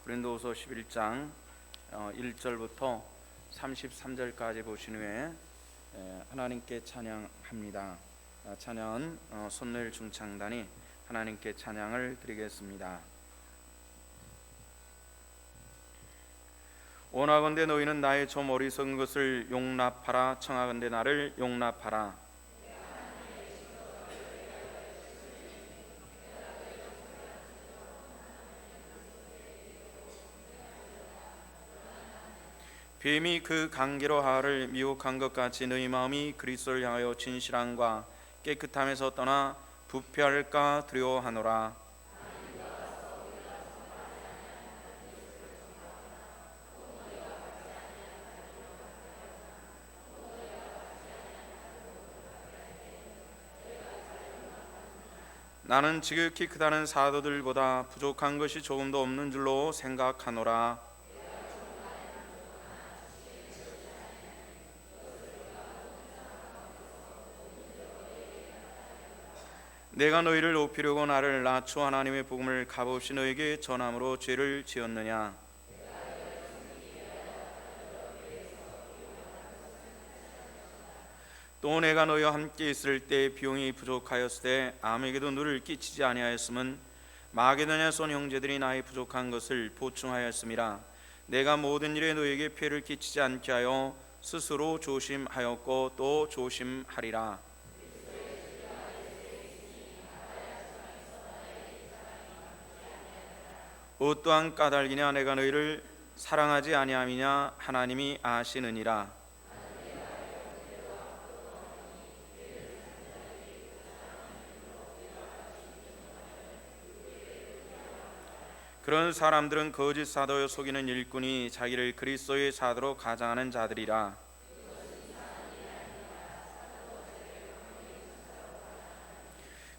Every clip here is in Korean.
고린도후서 11장 1절부터 33절까지 보신 후에 하나님께 찬양합니다. 찬양 손노일 중창단이 하나님께 찬양을 드리겠습니다. 원하건대 너희는 나의 좀 어리석은 것을 용납하라. 청하건대 나를 용납하라. 뱀이 그 강기로 하와를 미혹한 것 같이 너희 마음이 그리스도를 향하여 진실함과 깨끗함에서 떠나 부패할까 두려워하노라. 나는 지극히 크다는 사도들보다 부족한 것이 조금도 없는 줄로 생각하노라. 내가 너희를 높이려고 나를 낮추어 하나님의 복음을 값없이 너에게 전함으로 죄를 지었느냐? 또 내가 너희와 함께 있을 때 비용이 부족하였을 때 아무에게도 누를 끼치지 아니하였음은 마게도냐에 온 형제들이 나의 부족한 것을 보충하였음이라. 내가 모든 일에 너희에게 폐를 끼치지 않게 하여 스스로 조심하였고 또 조심하리라. 어떠한 까닭이냐? 내가 너희를 사랑하지 아니함이냐? 하나님이 아시느니라. 그런 사람들은 거짓 사도여 속이는 일꾼이 자기를 그리스도의 사도로 가장하는 자들이라.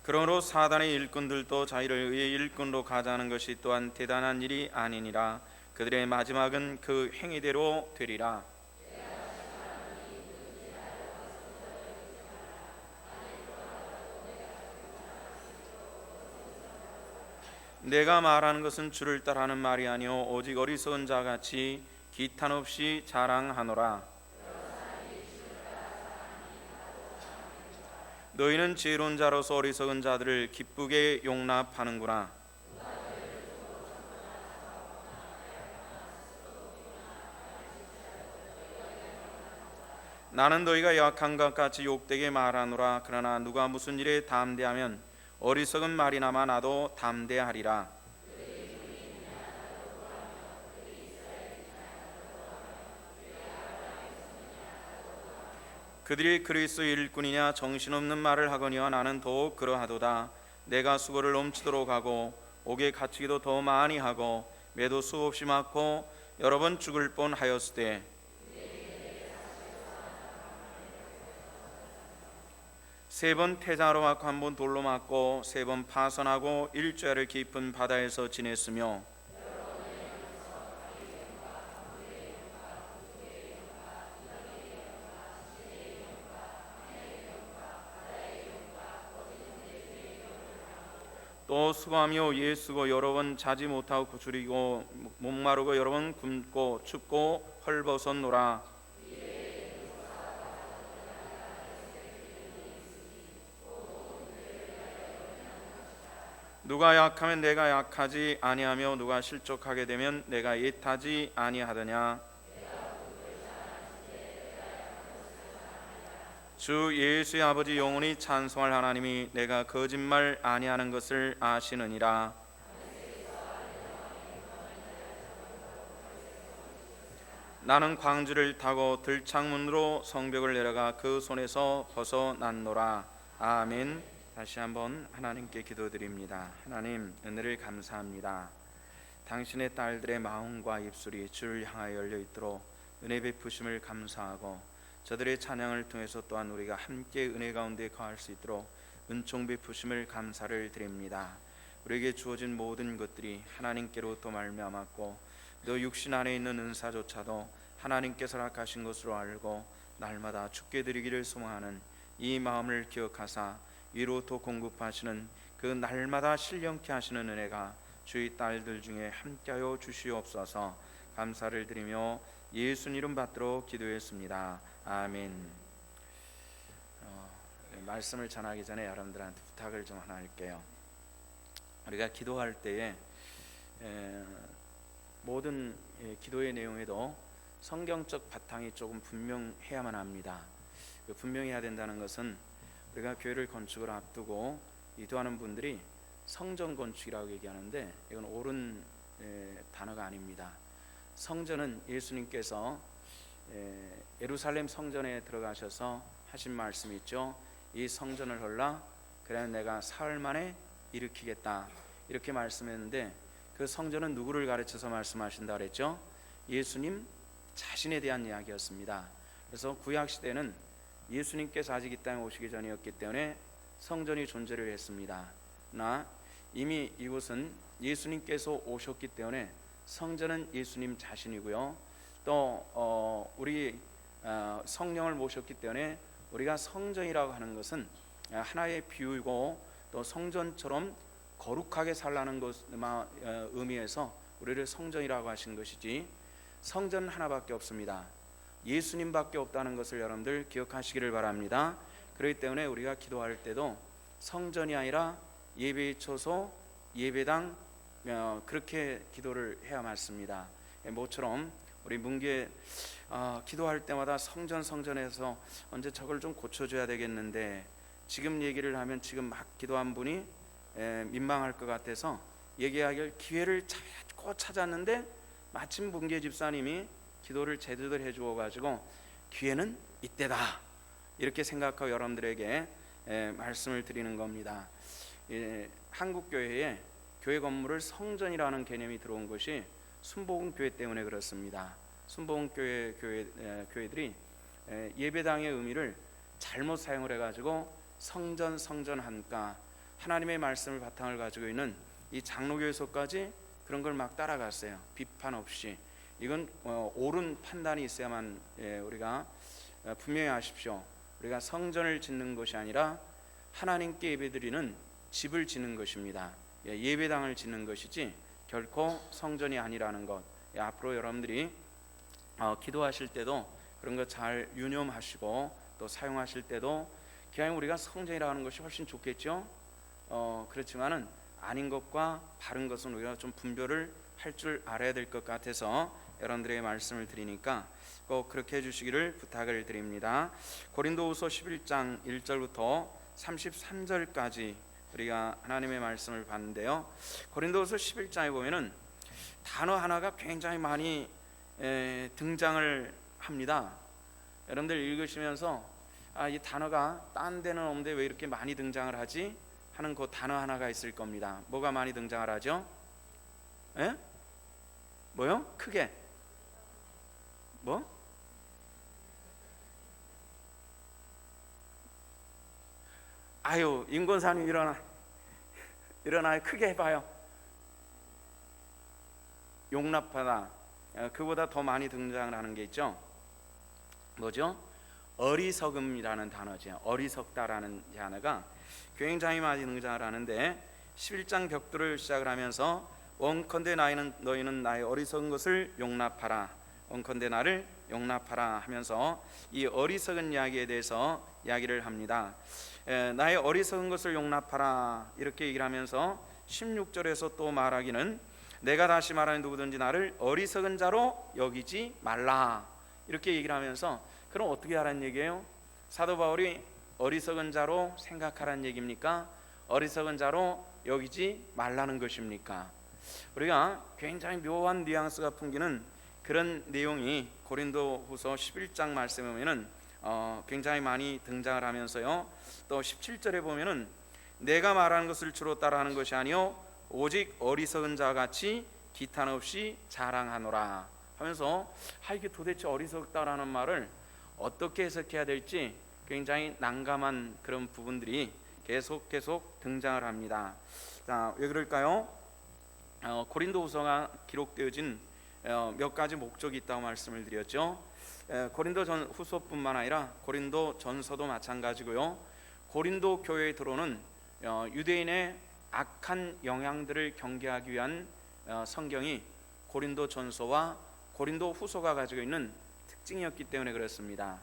그러므로 사단의 일꾼들도 자기를 의의 일꾼으로 가장하는 것이 또한 대단한 일이 아니니라. 그들의 마지막은 그 행위대로 되리라. 내가 말하는 것은 주를 따르는 말이 아니요 오직 어리석은 자같이 기탄 없이 자랑하노라. 너희는 지혜로운 자로서 어리석은 자들을 기쁘게 용납하는구나. 나는 너희가 약한 것 같이 욕되게 말하노라. 그러나 누가 무슨 일에 담대하면 어리석은 말이나마 나도 담대하리라. 그들이 그리스도의 일꾼이냐 정신없는 말을 하거니와 나는 더욱 그러하도다. 내가 수고를 넘치도록 하고 옥에 갇히기도 더 많이 하고 매도 수없이 맞고 여러 번 죽을 뻔하였으되 세 번 태장으로 맞고 한 번 돌로 맞고 세 번 파선하고 일주일을 깊은 바다에서 지냈으며 또 수고하며 예수고 여러 번 자지 못하고 구주리고 목마르고 여러 번 굶고 춥고 헐벗었노라. 누가 약하면 내가 약하지 아니하며 누가 실족하게 되면 내가 애타지 아니하더냐. 주 예수의 아버지 영원히 찬송할 하나님이 내가 거짓말 아니하는 것을 아시느니라. 나는 광주를 타고 들창문으로 성벽을 내려가 그 손에서 벗어났노라. 아멘. 다시 한번 하나님께 기도드립니다. 하나님, 은혜를 감사합니다. 당신의 딸들의 마음과 입술이 주를 향하여 열려 있도록 은혜 베푸심을 감사하고 저들의 찬양을 통해서 또한 우리가 함께 은혜 가운데 거할 수 있도록 은총 베푸심을 감사를 드립니다. 우리에게 주어진 모든 것들이 하나님께로부터 말미암았고 너 육신 안에 있는 은사조차도 하나님께서 허락하신 것으로 알고 날마다 주께 드리기를 소망하는 이 마음을 기억하사 위로부터 공급하시는 그 날마다 신령케 하시는 은혜가 주의 딸들 중에 함께하여 주시옵소서. 감사를 드리며 예수님 이름 받도록 기도했습니다. 아멘. 말씀을 전하기 전에 여러분들한테 부탁을 좀 하나 할게요. 우리가 기도할 때에 모든 기도의 내용에도 성경적 바탕이 조금 분명해야만 합니다. 분명해야 된다는 것은 우리가 교회를 건축을 앞두고 기도하는 분들이 성전 건축이라고 얘기하는데 이건 옳은 단어가 아닙니다. 성전은 예수님께서 예루살렘 성전에 들어가셔서 하신 말씀이 있죠. 이 성전을 헐라 그래 내가 사흘 만에 일으키겠다 이렇게 말씀했는데 그 성전은 누구를 가르쳐서 말씀하신다 그랬죠? 예수님 자신에 대한 이야기였습니다. 그래서 구약 시대는 예수님께서 아직 이 땅에 오시기 전이었기 때문에 성전이 존재를 했습니다. 나 이미 이곳은 예수님께서 오셨기 때문에 성전은 예수님 자신이고요. 또 우리 성령을 모셨기 때문에 우리가 성전이라고 하는 것은 하나의 비유이고 또 성전처럼 거룩하게 살라는 것 의미에서 우리를 성전이라고 하신 것이지 성전은 하나밖에 없습니다. 예수님밖에 없다는 것을 여러분들 기억하시기를 바랍니다. 그렇기 때문에 우리가 기도할 때도 성전이 아니라 예배의 처소, 예배당 그렇게 기도를 해야 맞습니다. 모처럼 우리 문교에 기도할 때마다 성전에서 언제 저걸 좀 고쳐줘야 되겠는데 지금 얘기를 하면 지금 막 기도한 분이 민망할 것 같아서 얘기하길 기회를 찾았는데 마침 문계 집사님이 기도를 제대로 해주어 가지고 기회는 이때다 이렇게 생각하고 여러분들에게 말씀을 드리는 겁니다. 한국 교회에 교회 건물을 성전이라는 개념이 들어온 것이 순복음교회 때문에 그렇습니다. 순복음교회 교회들이 예배당의 의미를 잘못 사용을 해가지고 성전 한가 하나님의 말씀을 바탕을 가지고 있는 이 장로교에서까지 그런 걸 막 따라갔어요. 비판 없이. 이건 옳은 판단이 있어야만 우리가 분명히 아십시오. 우리가 성전을 짓는 것이 아니라 하나님께 예배드리는 집을 짓는 것입니다. 예배당을 짓는 것이지 결코 성전이 아니라는 것. 앞으로 여러분들이 기도하실 때도 그런 거 잘 유념하시고 또 사용하실 때도 그냥 우리가 성전이라고 하는 것이 훨씬 좋겠죠. 그렇지만은 아닌 것과 바른 것은 우리가 좀 분별을 할 줄 알아야 될 것 같아서 여러분들에게 말씀을 드리니까 꼭 그렇게 해주시기를 부탁을 드립니다. 고린도후서 11장 1절부터 33절까지 우리가 하나님의 말씀을 봤는데요. 고린도후서 11장에 보면은 단어 하나가 굉장히 많이 등장을 합니다. 여러분들 읽으시면서 이 단어가 딴 데는 없는데 왜 이렇게 많이 등장을 하지? 하는 그 단어 하나가 있을 겁니다. 뭐가 많이 등장을 하죠? 뭐요? 크게 뭐? 아유 임권사님 일어나요. 크게 해봐요. 용납하다. 그보다 더 많이 등장을 하는 게 있죠. 뭐죠? 어리석음이라는 단어죠. 어리석다라는 단어가 굉장히 많이 등장을 하는데 11장 벽두를 시작을 하면서 원컨대 너희는 나의 어리석은 것을 용납하라. 원컨대 나를 용납하라 하면서 이 어리석은 이야기에 대해서 이야기를 합니다. 나의 어리석은 것을 용납하라 이렇게 얘기를 하면서 16절에서 또 말하기는 내가 다시 말하는 누구든지 나를 어리석은 자로 여기지 말라 이렇게 얘기를 하면서 그럼 어떻게 하라는 얘기예요? 사도 바울이 어리석은 자로 생각하라는 얘기입니까? 어리석은 자로 여기지 말라는 것입니까? 우리가 굉장히 묘한 뉘앙스가 풍기는 그런 내용이 고린도후서 11장 말씀에 보면은 굉장히 많이 등장을 하면서요. 또 17절에 보면은 내가 말하는 것을 주로 따라하는 것이 아니요 오직 어리석은 자 같이 기탄 없이 자랑하노라 하면서 이게 도대체 어리석다라는 말을 어떻게 해석해야 될지 굉장히 난감한 그런 부분들이 계속 등장을 합니다. 자, 왜 그럴까요? 고린도후서가 기록되어진 몇 가지 목적이 있다고 말씀을 드렸죠. 고린도 후서뿐만 아니라 고린도 전서도 마찬가지고요. 고린도 교회에 들어오는 유대인의 악한 영향들을 경계하기 위한 성경이 고린도전서와 고린도후서가 가지고 있는 특징이었기 때문에 그렇습니다.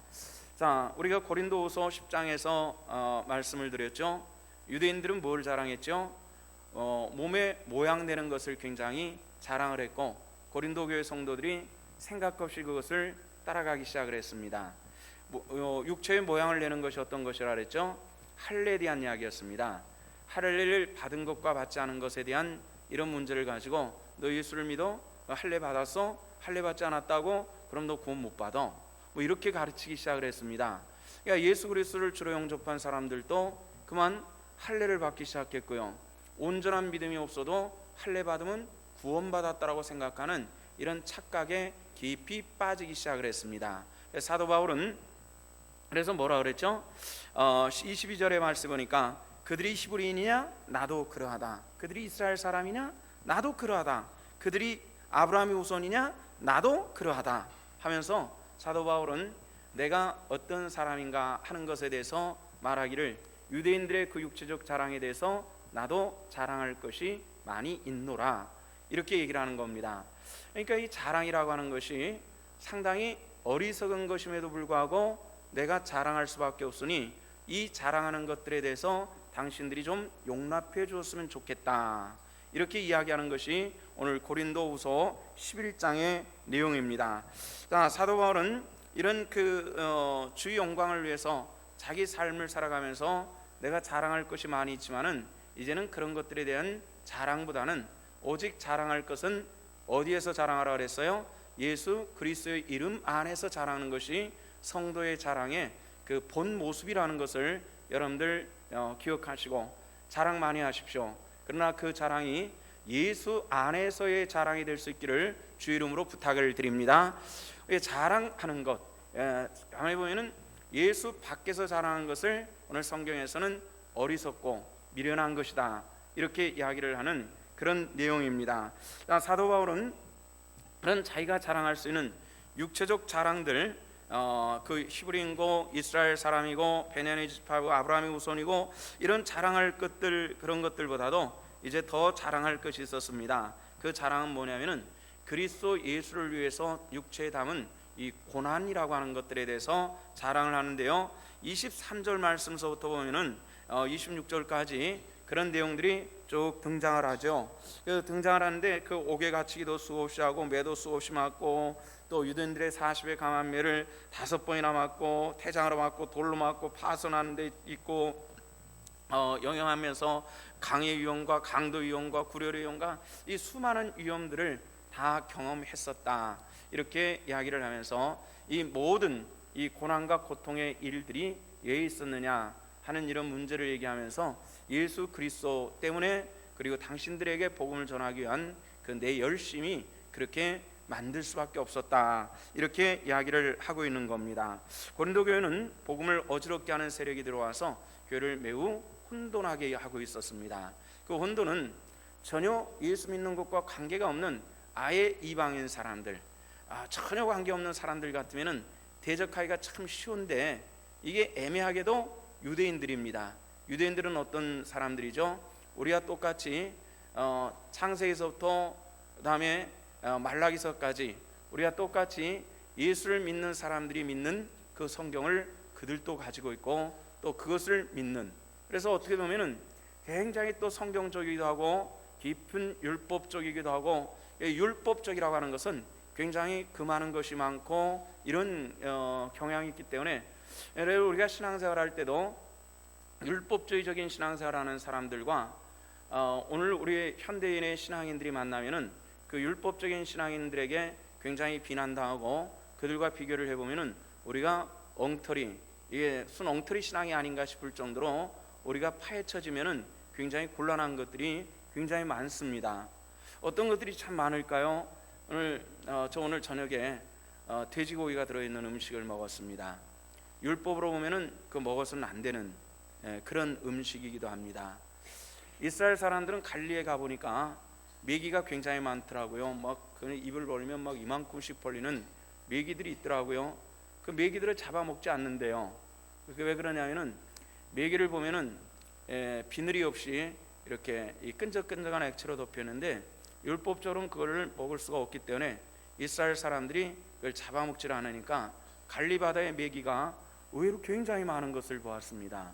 자, 우리가 고린도후서 10장에서 말씀을 드렸죠. 유대인들은 뭘 자랑했죠? 몸에 모양 내는 것을 굉장히 자랑을 했고, 고린도 교회 성도들이 생각 없이 그것을 따라가기 시작을 했습니다. 육체의 모양을 내는 것이 어떤 것이라 그랬죠? 할례에 대한 이야기였습니다. 할례를 받은 것과 받지 않은 것에 대한 이런 문제를 가지고 너 예수를 믿어? 할례 받았어? 할례 받지 않았다고? 그럼 너 구원 못 받아. 이렇게 가르치기 시작을 했습니다. 그러니까 예수 그리스도를 주로 영접한 사람들도 그만 할례를 받기 시작했고요. 온전한 믿음이 없어도 할례 받으면 구원받았다라고 생각하는 이런 착각에 깊이 빠지기 시작을 했습니다. 사도 바울은 그래서 뭐라 그랬죠? 22절의 말씀 보니까 그들이 히브리인이냐? 나도 그러하다. 그들이 이스라엘 사람이냐? 나도 그러하다. 그들이 아브라함의 후손이냐? 나도 그러하다 하면서 사도 바울은 내가 어떤 사람인가 하는 것에 대해서 말하기를 유대인들의 그 육체적 자랑에 대해서 나도 자랑할 것이 많이 있노라, 이렇게 얘기를 하는 겁니다. 그러니까 이 자랑이라고 하는 것이 상당히 어리석은 것임에도 불구하고 내가 자랑할 수밖에 없으니 이 자랑하는 것들에 대해서 당신들이 좀 용납해 주었으면 좋겠다, 이렇게 이야기하는 것이 오늘 고린도후서 11장의 내용입니다. 자, 사도 바울은 이런 주의 영광을 위해서 자기 삶을 살아가면서 내가 자랑할 것이 많이 있지만은 이제는 그런 것들에 대한 자랑보다는 오직 자랑할 것은 어디에서 자랑하라 그랬어요? 예수 그리스도의 이름 안에서 자랑하는 것이 성도의 자랑의 그 본 모습이라는 것을 여러분들 기억하시고 자랑 많이 하십시오. 그러나 그 자랑이 예수 안에서의 자랑이 될 수 있기를 주 이름으로 부탁을 드립니다. 자랑하는 것, 가만히 보면은 예수 밖에서 자랑하는 것을 오늘 성경에서는 어리석고 미련한 것이다, 이렇게 이야기를 하는 그런 내용입니다. 사도 바울은 그런 자기가 자랑할 수 있는 육체적 자랑들, 그 히브리인고 이스라엘 사람이고 베냐민 지파고 아브라함의 후손이고 이런 자랑할 것들, 그런 것들보다도 이제 더 자랑할 것이 있었습니다. 그 자랑은 뭐냐면은 그리스도 예수를 위해서 육체에 담은 이 고난이라고 하는 것들에 대해서 자랑을 하는데요. 23절 말씀서부터 보면은 26절까지 그런 내용들이 쭉 등장을 하죠. 등장을 하는데 그 옥에 갇히기도 수없이 하고 매도 수없이 맞고 또 유대인들의 40의 강한 매를 5번이나 맞고 태장으로 맞고 돌로 맞고 파손하는 데 있고 영영하면서 강의 위험과 강도 위험과 구렬의 위험과 이 수많은 위험들을 다 경험했었다, 이렇게 이야기를 하면서 이 모든 이 고난과 고통의 일들이 왜 있었느냐 하는 이런 문제를 얘기하면서 예수 그리스도 때문에 그리고 당신들에게 복음을 전하기 위한 그 내 열심이 그렇게 만들 수밖에 없었다, 이렇게 이야기를 하고 있는 겁니다. 고린도 교회는 복음을 어지럽게 하는 세력이 들어와서 교회를 매우 혼돈하게 하고 있었습니다. 그 혼돈은 전혀 예수 믿는 것과 관계가 없는 아예 이방인 사람들, 전혀 관계없는 사람들 같으면 대적하기가 참 쉬운데 이게 애매하게도 유대인들입니다. 유대인들은 어떤 사람들이죠? 우리와 똑같이 창세기서부터 그다음에 말라기서까지 우리가 똑같이 예수를 믿는 사람들이 믿는 그 성경을 그들도 가지고 있고 또 그것을 믿는, 그래서 어떻게 보면은 굉장히 또 성경적이기도 하고 깊은 율법적이기도 하고, 율법적이라고 하는 것은 굉장히 금하는 것이 많고 이런 경향이 있기 때문에 우리가 신앙생활할 때도 율법주의적인 신앙생활하는 사람들과 오늘 우리 현대인의 신앙인들이 만나면은 그 율법적인 신앙인들에게 굉장히 비난당하고 그들과 비교를 해보면은 우리가 엉터리, 이게 순 엉터리 신앙이 아닌가 싶을 정도로 우리가 파헤쳐지면은 굉장히 곤란한 것들이 굉장히 많습니다. 어떤 것들이 참 많을까요? 저 오늘 저녁에 돼지고기가 들어있는 음식을 먹었습니다. 율법으로 보면은 그 먹어서는 안 되는 그런 음식이기도 합니다. 이스라엘 사람들은 갈리에 가 보니까 메기가 굉장히 많더라고요. 막 그 입을 벌리면 막 이만큼씩 벌리는 메기들이 있더라고요. 그 메기들을 잡아먹지 않는데요. 그게 왜 그러냐면은 메기를 보면은 비늘이 없이 이렇게 이 끈적끈적한 액체로 덮였는데 율법적으로는 그걸 먹을 수가 없기 때문에 이스라엘 사람들이 그걸 잡아먹질 않으니까 갈리바다의 메기가 의외로 굉장히 많은 것을 보았습니다.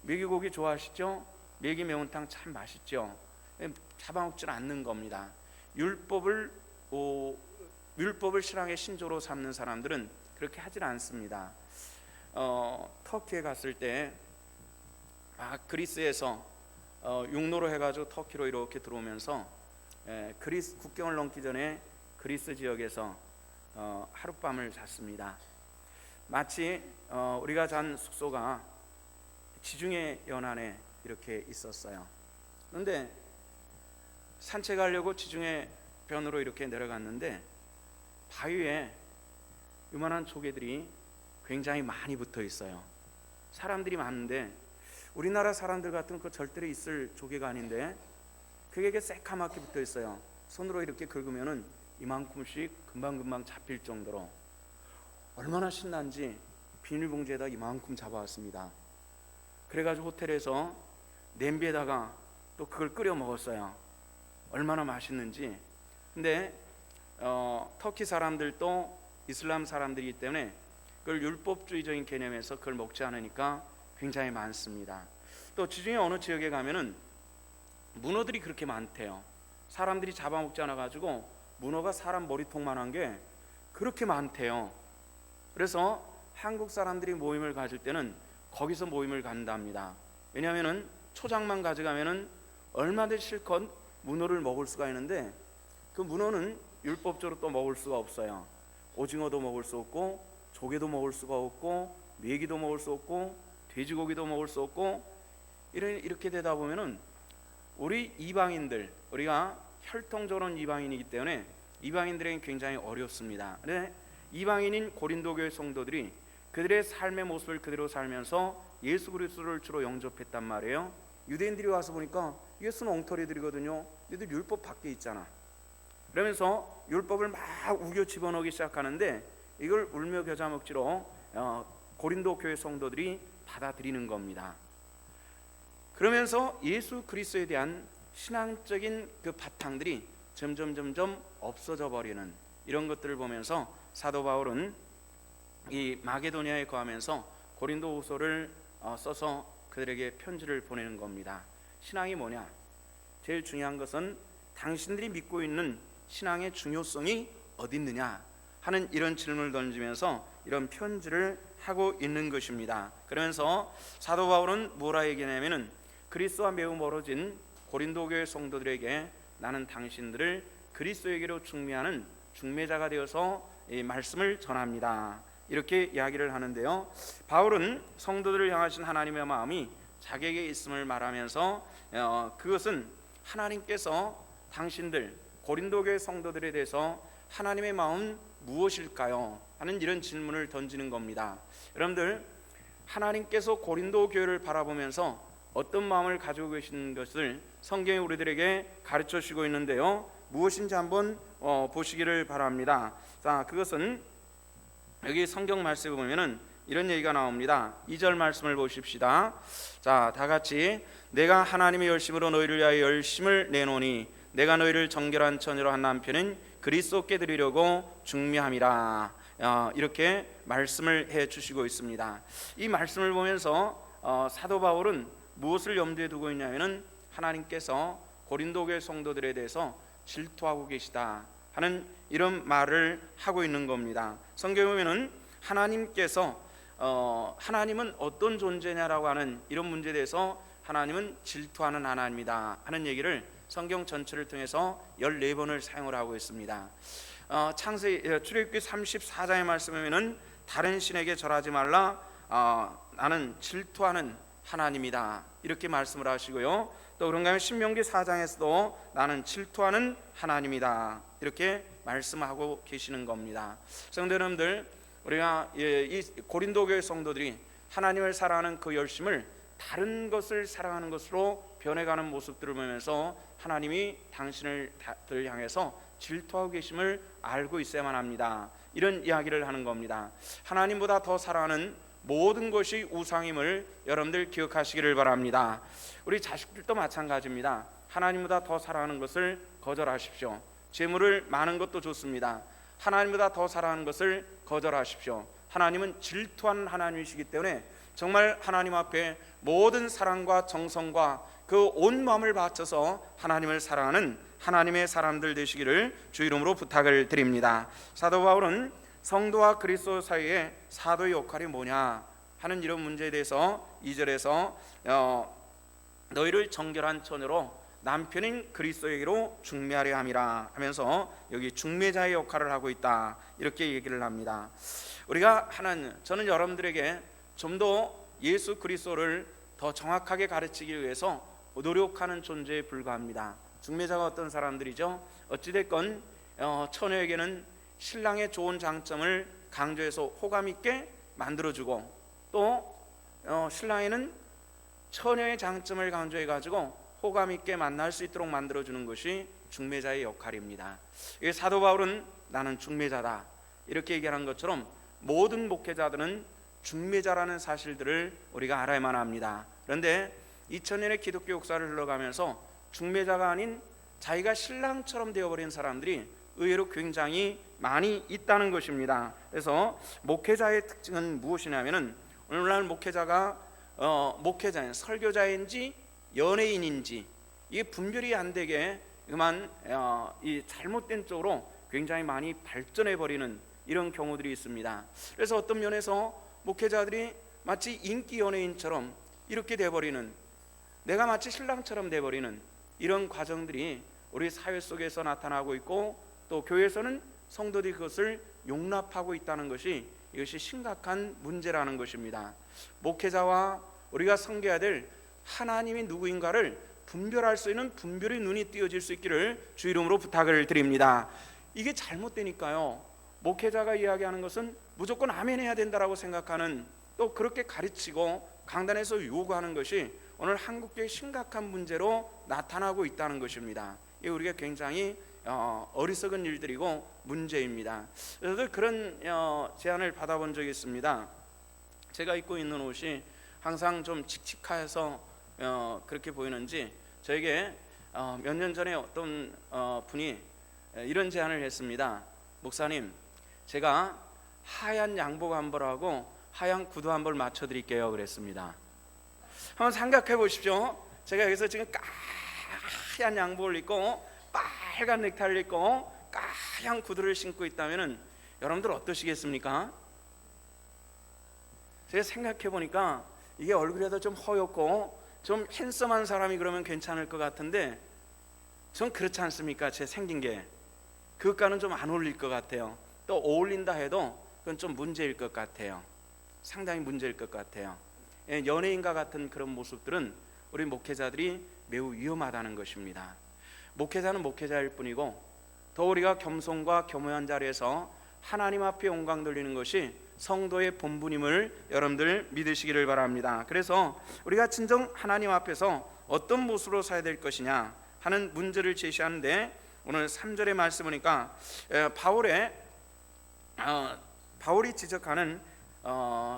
메기고기 좋아하시죠? 메기 매운탕 참 맛있죠? 잡아먹질 않는 겁니다. 율법을 신앙의 신조로 삼는 사람들은 그렇게 하질 않습니다. 터키에 갔을 때 그리스에서 육로로 해가지고 터키로 이렇게 들어오면서 그리스 국경을 넘기 전에 그리스 지역에서 하룻밤을 잤습니다. 마치 우리가 잔 숙소가 지중해 연안에 이렇게 있었어요. 그런데 산책하려고 지중해 변으로 이렇게 내려갔는데 바위에 요만한 조개들이 굉장히 많이 붙어 있어요. 사람들이 많은데 우리나라 사람들 같으면 그 절대로 있을 조개가 아닌데 그게 새까맣게 붙어 있어요. 손으로 이렇게 긁으면은 이만큼씩 금방금방 잡힐 정도로 얼마나 신난지 비닐봉지에다 이만큼 잡아왔습니다. 그래가지고 호텔에서 냄비에다가 또 그걸 끓여 먹었어요. 얼마나 맛있는지. 근데 터키 사람들도 이슬람 사람들이기 때문에 그걸 율법주의적인 개념에서 그걸 먹지 않으니까 굉장히 많습니다. 또 지중해 어느 지역에 가면은 문어들이 그렇게 많대요. 사람들이 잡아먹지 않아가지고 문어가 사람 머리통만한 게 그렇게 많대요. 그래서 한국 사람들이 모임을 가질 때는 거기서 모임을 간답니다. 왜냐하면은 초장만 가져가면은 얼마든지 실컷 문어를 먹을 수가 있는데 그 문어는 율법적으로 또 먹을 수가 없어요. 오징어도 먹을 수 없고 조개도 먹을 수가 없고 메기도 먹을 수 없고 돼지고기도 먹을 수 없고 이렇게 되다 보면은 우리 이방인들, 우리가 혈통적으로는 이방인이기 때문에 이방인들에게는 굉장히 어렵습니다. 근데 이방인인 고린도 교회 성도들이 그들의 삶의 모습을 그대로 살면서 예수 그리스도를 주로 영접했단 말이에요. 유대인들이 와서 보니까 예수는 엉터리들이거든요. 얘들 율법 밖에 있잖아. 그러면서 율법을 막 우겨 집어넣기 시작하는데 이걸 울며 겨자 먹기로 고린도 교회 성도들이 받아들이는 겁니다. 그러면서 예수 그리스도에 대한 신앙적인 그 바탕들이 점점 없어져 버리는 이런 것들을 보면서 사도 바울은 이 마게도니아에 거하면서 고린도후서를 써서 그들에게 편지를 보내는 겁니다. 신앙이 뭐냐? 제일 중요한 것은 당신들이 믿고 있는 신앙의 중요성이 어디 있느냐 하는 이런 질문을 던지면서 이런 편지를 하고 있는 것입니다. 그러면서 사도 바울은 뭐라 얘기하냐면은 그리스도와 매우 멀어진 고린도 교회 성도들에게 나는 당신들을 그리스도에게로 중매하는 중매자가 되어서 이 말씀을 전합니다. 이렇게 이야기를 하는데요. 바울은 성도들을 향하신 하나님의 마음이 자기에게 있음을 말하면서 그것은 하나님께서 당신들 고린도 교회 성도들에 대해서 하나님의 마음 무엇일까요? 하는 이런 질문을 던지는 겁니다. 여러분들 하나님께서 고린도 교회를 바라보면서 어떤 마음을 가지고 계신 것을 성경이 우리들에게 가르쳐 주시고 있는데요. 무엇인지 한번 보시기를 바랍니다. 자, 그것은 여기 성경 말씀에 보면은 이런 얘기가 나옵니다. 2절 말씀을 보십시다. 자, 다 같이 내가 하나님의 열심으로 너희를 위하여 열심을 내노니 내가 너희를 정결한 처녀로 한 남편은 그리스도께 드리려고 중매함이라. 이렇게 말씀을 해 주시고 있습니다. 이 말씀을 보면서 사도 바울은 무엇을 염두에 두고 있냐면은 하나님께서 고린도 교회 성도들에 대해서 질투하고 계시다 하는 이런 말을 하고 있는 겁니다. 성경에 보면은 하나님께서 하나님은 어떤 존재냐라고 하는 이런 문제에 대해서 하나님은 질투하는 하나님이다 하는 얘기를 성경 전체를 통해서 14번을 사용을 하고 있습니다. 출애굽기 34장의 말씀에 보면은 다른 신에게 절하지 말라, 나는 질투하는 하나님이다 이렇게 말씀을 하시고요. 또 그런가 하면 신명기 4장에서도 나는 질투하는 하나님이다 이렇게 말씀하고 계시는 겁니다. 성도 여러분들, 우리가 이 고린도 교회 성도들이 하나님을 사랑하는 그 열심을 다른 것을 사랑하는 것으로 변해가는 모습들을 보면서 하나님이 당신을 향해서 질투하고 계심을 알고 있어야만 합니다. 이런 이야기를 하는 겁니다. 하나님보다 더 사랑하는 모든 것이 우상임을 여러분들 기억하시기를 바랍니다. 우리 자식들도 마찬가지입니다. 하나님보다 더 사랑하는 것을 거절하십시오. 재물을 많은 것도 좋습니다. 하나님보다 더 사랑하는 것을 거절하십시오. 하나님은 질투하는 하나님이시기 때문에 정말 하나님 앞에 모든 사랑과 정성과 그 온 마음을 바쳐서 하나님을 사랑하는 하나님의 사람들 되시기를 주 이름으로 부탁을 드립니다. 사도 바울은 성도와 그리스도 사이에 사도의 역할이 뭐냐 하는 이런 문제에 대해서 2절에서 너희를 정결한 처녀로 남편인 그리스도에게로 중매하려 함이라 하면서 여기 중매자의 역할을 하고 있다 이렇게 얘기를 합니다. 우리가 저는 여러분들에게 좀 더 예수 그리스도를 더 정확하게 가르치기 위해서 노력하는 존재에 불과합니다. 중매자가 어떤 사람들이죠? 어찌됐건 처녀에게는 신랑의 좋은 장점을 강조해서 호감 있게 만들어주고 또 신랑에는 처녀의 장점을 강조해가지고 호감 있게 만날 수 있도록 만들어주는 것이 중매자의 역할입니다. 사도 바울은 나는 중매자다 이렇게 얘기하는 것처럼 모든 목회자들은 중매자라는 사실들을 우리가 알아야만 합니다. 그런데 2000년의 기독교 역사를 흘러가면서 중매자가 아닌 자기가 신랑처럼 되어버린 사람들이 의외로 굉장히 많이 있다는 것입니다. 그래서 목회자의 특징은 무엇이냐면은 오늘날 목회자가 목회자인 설교자인지 연예인인지 이게 분별이 안 되게 그만 이 잘못된 쪽으로 굉장히 많이 발전해 버리는 이런 경우들이 있습니다. 그래서 어떤 면에서 목회자들이 마치 인기 연예인처럼 이렇게 돼버리는, 내가 마치 신랑처럼 돼버리는 이런 과정들이 우리 사회 속에서 나타나고 있고 또 교회에서는 성도들이 그것을 용납하고 있다는 것이 이것이 심각한 문제라는 것입니다. 목회자와 우리가 섬겨야 될 하나님이 누구인가를 분별할 수 있는 분별의 눈이 띄어질 수 있기를 주 이름으로 부탁을 드립니다. 이게 잘못되니까요, 목회자가 이야기하는 것은 무조건 아멘 해야 된다라고 생각하는, 또 그렇게 가르치고 강단에서 요구하는 것이 오늘 한국교회의 심각한 문제로 나타나고 있다는 것입니다. 이게 우리가 굉장히 어리석은 일들이고 문제입니다. 저도 그런 제안을 받아본 적이 있습니다. 제가 입고 있는 옷이 항상 좀 칙칙해서 그렇게 보이는지 저에게 몇 년 전에 어떤 분이 이런 제안을 했습니다. 목사님, 제가 하얀 양복 한 벌하고 하얀 구두 한 벌 맞춰드릴게요 그랬습니다. 한번 생각해 보십시오. 제가 여기서 지금 하얀 양복을 입고 빨간 넥타이를 입고 하얀 구두를 신고 있다면 여러분들 어떠시겠습니까? 제가 생각해 보니까 이게 얼굴에도 좀 허옇고 좀 핸섬한 사람이 그러면 괜찮을 것 같은데 전 그렇지 않습니까? 제 생긴 게 그것과는 좀 안 어울릴 것 같아요. 또 어울린다 해도 그건 좀 문제일 것 같아요. 상당히 문제일 것 같아요. 연예인과 같은 그런 모습들은 우리 목회자들이 매우 위험하다는 것입니다. 목회자는 목회자일 뿐이고 더 우리가 겸손과 겸허한 자리에서 하나님 앞에 영광 돌리는 것이 성도의 본분임을 여러분들 믿으시기를 바랍니다. 그래서 우리가 진정 하나님 앞에서 어떤 모습으로 살아야 될 것이냐 하는 문제를 제시하는데, 오늘 3절의 말씀 보니까 바울이 지적하는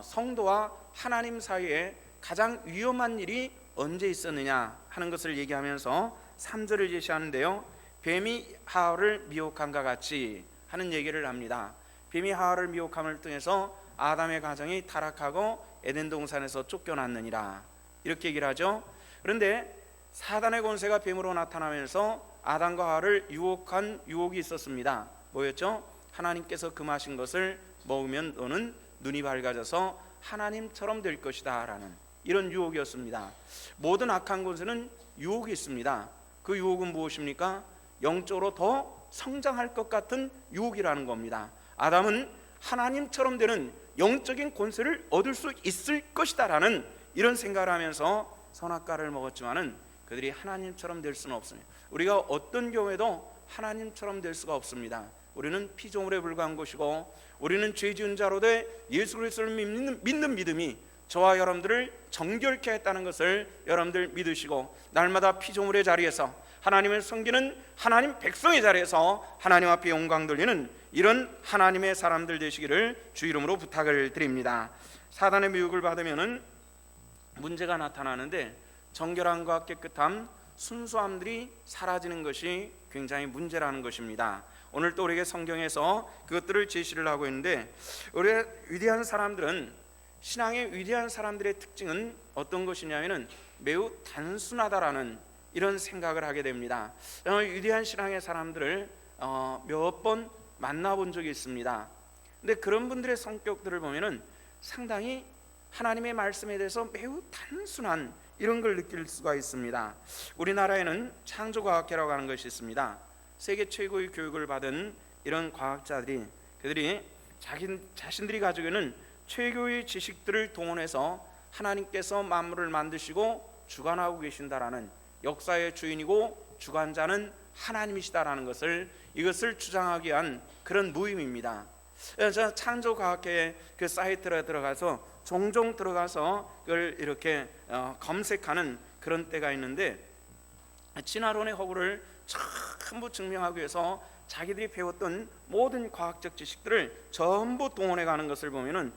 성도와 하나님 사이에 가장 위험한 일이 언제 있었느냐 하는 것을 얘기하면서 3절을 제시하는데요, 뱀이 하와를 미혹함과 같이 하는 얘기를 합니다. 뱀이 하와를 미혹함을 통해서 아담의 가정이 타락하고 에덴 동산에서 쫓겨났느니라 이렇게 얘기를 하죠. 그런데 사단의 권세가 뱀으로 나타나면서 아담과 하와를 유혹한 유혹이 있었습니다. 뭐였죠? 하나님께서 금하신 것을 먹으면 너는 눈이 밝아져서 하나님처럼 될 것이다 라는 이런 유혹이었습니다. 모든 악한 권세는 유혹이 있습니다. 그 유혹은 무엇입니까? 영적으로 더 성장할 것 같은 유혹이라는 겁니다. 아담은 하나님처럼 되는 영적인 권세를 얻을 수 있을 것이다 라는 이런 생각을 하면서 선악과를 먹었지만은 그들이 하나님처럼 될 수는 없습니다. 우리가 어떤 경우에도 하나님처럼 될 수가 없습니다. 우리는 피조물에 불과한 것이고 우리는 죄 지은 자로 돼 예수 그리스도를 믿는 믿음이 저와 여러분들을 정결케 했다는 것을 여러분들 믿으시고, 날마다 피조물의 자리에서 하나님을 섬기는 하나님 백성의 자리에서 하나님 앞에 영광 돌리는 이런 하나님의 사람들 되시기를 주 이름으로 부탁을 드립니다. 사단의 미혹을 받으면은 문제가 나타나는데 정결함과 깨끗함, 순수함들이 사라지는 것이 굉장히 문제라는 것입니다. 오늘 또 우리에게 성경에서 그것들을 제시를 하고 있는데, 우리 위대한 사람들은, 신앙의 위대한 사람들의 특징은 어떤 것이냐면은 매우 단순하다라는 이런 생각을 하게 됩니다. 위대한 신앙의 사람들을 몇 번 만나본 적이 있습니다. 근데 그런 분들의 성격들을 보면은 상당히 하나님의 말씀에 대해서 매우 단순한 이런 걸 느낄 수가 있습니다. 우리나라에는 창조과학회라고 하는 것이 있습니다. 세계 최고의 교육을 받은 이런 과학자들이, 그들이 자신들이 가지고 있는 최고의 지식들을 동원해서 하나님께서 만물을 만드시고 주관하고 계신다라는, 역사의 주인이고 주관자는 하나님이시다라는 이것을 주장하기 위한 그런 모임입니다. 저 창조과학회 그 사이트에 들어가서 종종 그걸 이렇게 검색하는 그런 때가 있는데, 진화론의 허구를 전부 증명하기 위해서 자기들이 배웠던 모든 과학적 지식들을 전부 동원해 가는 것을 보면은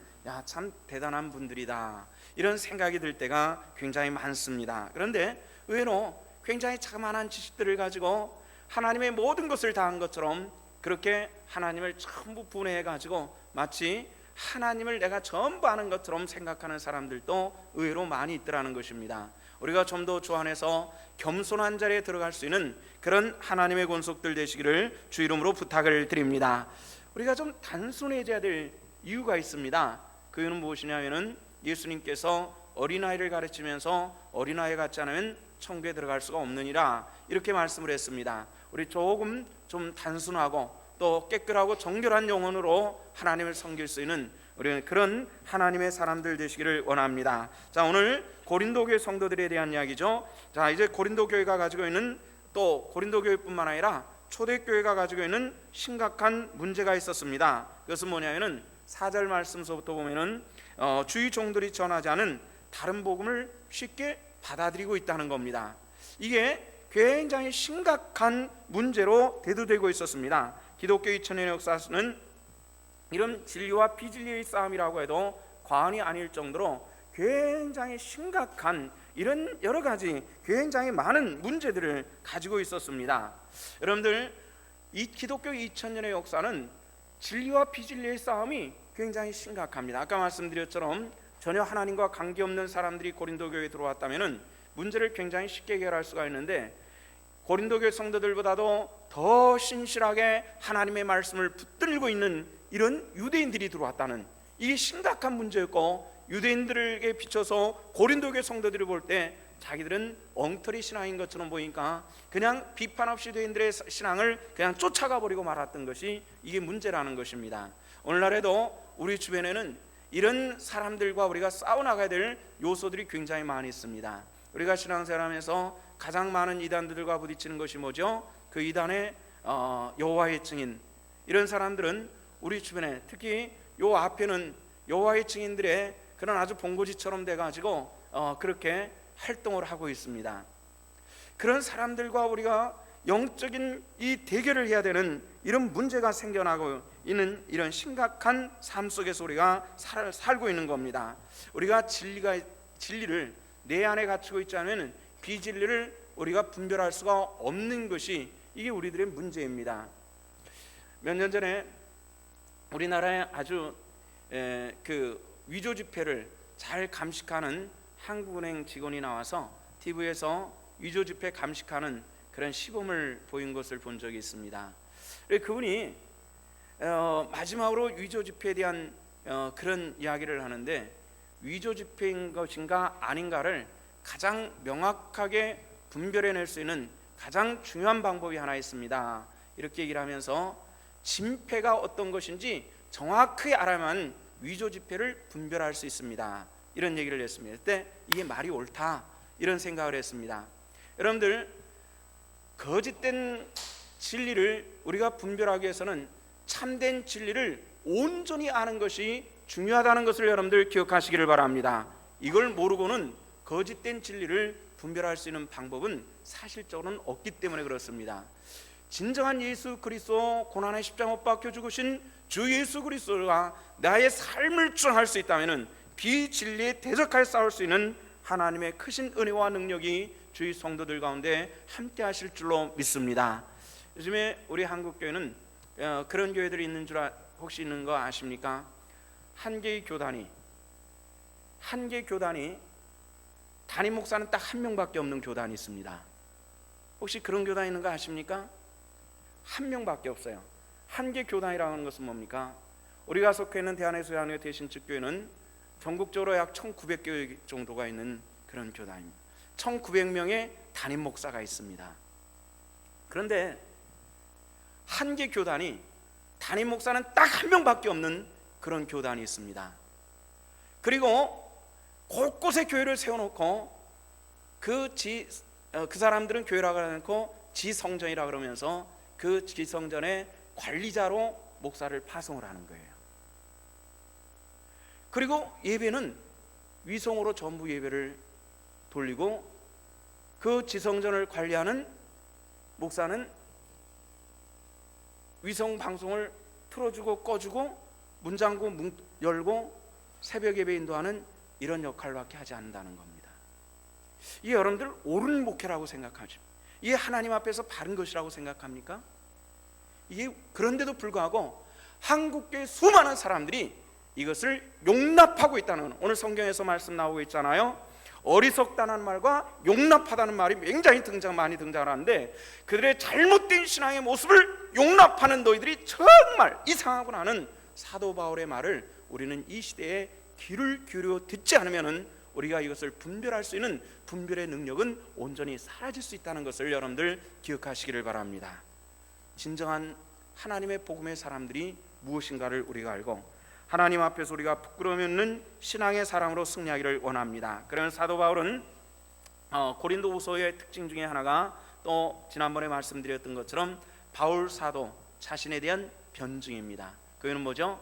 참 대단한 분들이다, 이런 생각이 들 때가 굉장히 많습니다. 그런데 의외로 굉장히 자그마한 지식들을 가지고 하나님의 모든 것을 다한 것처럼 그렇게 하나님을 전부 분해해 가지고 마치 하나님을 내가 전부 아는 것처럼 생각하는 사람들도 의외로 많이 있더라는 것입니다. 우리가 좀 더 주 안에서 겸손한 자리에 들어갈 수 있는 그런 하나님의 권속들 되시기를 주 이름으로 부탁을 드립니다. 우리가 좀 단순해져야 될 이유가 있습니다. 그 이유는 무엇이냐면은 예수님께서 어린아이를 가르치면서 어린아이 같지 않으면 천국에 들어갈 수가 없느니라, 이렇게 말씀을 했습니다. 우리 조금 좀 단순하고 또 깨끗하고 정결한 영혼으로 하나님을 섬길 수 있는 우리는 그런 하나님의 사람들 되시기를 원합니다. 자, 오늘 고린도 교회 성도들에 대한 이야기죠. 자, 이제 고린도 교회가 가지고 있는, 또 고린도 교회뿐만 아니라 초대교회가 가지고 있는 심각한 문제가 있었습니다. 그것은 뭐냐면은 4절 말씀서부터 보면은 주의 종들이 전하지 않은 다른 복음을 쉽게 받아들이고 있다는 겁니다. 이게 굉장히 심각한 문제로 대두되고 있었습니다. 기독교 2000년의 역사는 이런 진리와 비진리의 싸움이라고 해도 과언이 아닐 정도로 굉장히 심각한 이런 여러 가지 굉장히 많은 문제들을 가지고 있었습니다. 여러분들, 이 기독교 2000년의 역사는 진리와 비진리의 싸움이 굉장히 심각합니다. 아까 말씀드렸처럼 전혀 하나님과 관계없는 사람들이 고린도 교회에 들어왔다면 문제를 굉장히 쉽게 해결할 수가 있는데, 고린도 교회 성도들보다도 더 신실하게 하나님의 말씀을 붙들고 있는 이런 유대인들이 들어왔다는, 이게 심각한 문제였고, 유대인들에게 비춰서 고린도 교회 성도들이 볼 때 자기들은 엉터리 신앙인 것처럼 보이니까 그냥 비판 없이 유대인들의 신앙을 그냥 쫓아가 버리고 말았던 것이 이게 문제라는 것입니다. 오늘날에도 우리 주변에는 이런 사람들과 우리가 싸워나가야 될 요소들이 굉장히 많이 있습니다. 우리가 신앙생활하면서 가장 많은 이단들과 부딪히는 것이 뭐죠? 그 이단의 여호와의 증인, 이런 사람들은 우리 주변에, 특히 요 앞에는 여호와의 증인들의 그런 아주 본고지처럼 돼가지고 그렇게 활동을 하고 있습니다. 그런 사람들과 우리가 영적인 이 대결을 해야 되는 이런 문제가 생겨나고 있는 이런 심각한 삶 속에서 우리가 살고 있는 겁니다. 우리가 진리를 내 안에 갖추고 있지 않으면 비진리를 우리가 분별할 수가 없는 것이 이게 우리들의 문제입니다. 몇 년 전에 우리나라에 아주 그 위조 지폐를 잘 감식하는 한국은행 직원이 나와서 TV에서 위조 지폐 감식하는 그런 시범을 보인 것을 본 적이 있습니다. 그분이 마지막으로 위조 지폐에 대한 그런 이야기를 하는데, 위조 지폐인 것인가 아닌가를 가장 명확하게 분별해낼 수 있는 가장 중요한 방법이 하나 있습니다. 이렇게 얘기를 하면서 진폐가 어떤 것인지 정확히 알아야만 위조 지폐를 분별할 수 있습니다, 이런 얘기를 했습니다. 그때 이게 말이 옳다, 이런 생각을 했습니다. 여러분들, 거짓된 진리를 우리가 분별하기 위해서는 참된 진리를 온전히 아는 것이 중요하다는 것을 여러분들 기억하시기를 바랍니다. 이걸 모르고는 거짓된 진리를 분별할 수 있는 방법은 사실적으로는 없기 때문에 그렇습니다. 진정한 예수 그리스도, 고난의 십자가 못 박혀 죽으신 주 예수 그리스도가 나의 삶을 주장할 수 있다면 비진리에 대적하여 싸울 수 있는 하나님의 크신 은혜와 능력이 주의 성도들 가운데 함께 하실 줄로 믿습니다. 요즘에 우리 한국교회는 그런 교회들이 있는 줄 혹시 있는 거 아십니까? 한 개의 교단이 담임 목사는 딱 한 명밖에 없는 교단이 있습니다. 혹시 그런 교단이 있는 거 아십니까? 한 명밖에 없어요. 한 개 교단이라고 하는 것은 뭡니까? 우리가 속해 있는 대한예수교회 대신측교회는 전국적으로 약 1900개 정도가 있는 그런 교단입니다. 1900명의 담임 목사가 있습니다. 그런데 한 개 교단이 담임 목사는 딱 한 명밖에 없는 그런 교단이 있습니다. 그리고 곳곳에 교회를 세워놓고 그 사람들은 교회라고 해놓고 지성전이라 그러면서 그 지성전의 관리자로 목사를 파송을 하는 거예요. 그리고 예배는 위성으로 전부 예배를 돌리고 그 지성전을 관리하는 목사는 위성 방송을 틀어주고 꺼주고 문장구 열고 새벽 예배 인도하는 이런 역할밖에 하지 않는다는 겁니다. 이 여러분들 옳은 목회라고 생각하죠? 이게 하나님 앞에서 바른 것이라고 생각합니까? 이게 그런데도 불구하고 한국교회 수많은 사람들이 이것을 용납하고 있다는, 오늘 성경에서 말씀 나오고 있잖아요. 어리석다는 말과 용납하다는 말이 굉장히 많이 등장하는데, 그들의 잘못된 신앙의 모습을 용납하는 너희들이 정말 이상하구나 하는 사도 바울의 말을 우리는 이 시대에 귀를 기울여 듣지 않으면 우리가 이것을 분별할 수 있는 분별의 능력은 온전히 사라질 수 있다는 것을 여러분들 기억하시기를 바랍니다. 진정한 하나님의 복음의 사람들이 무엇인가를 우리가 알고 하나님 앞에서 우리가 부끄러움이 없는 신앙의 사람으로 승리하기를 원합니다. 그러면 사도 바울은 고린도후서의 특징 중에 하나가 또 지난번에 말씀드렸던 것처럼 바울 사도 자신에 대한 변증입니다. 그는 뭐죠?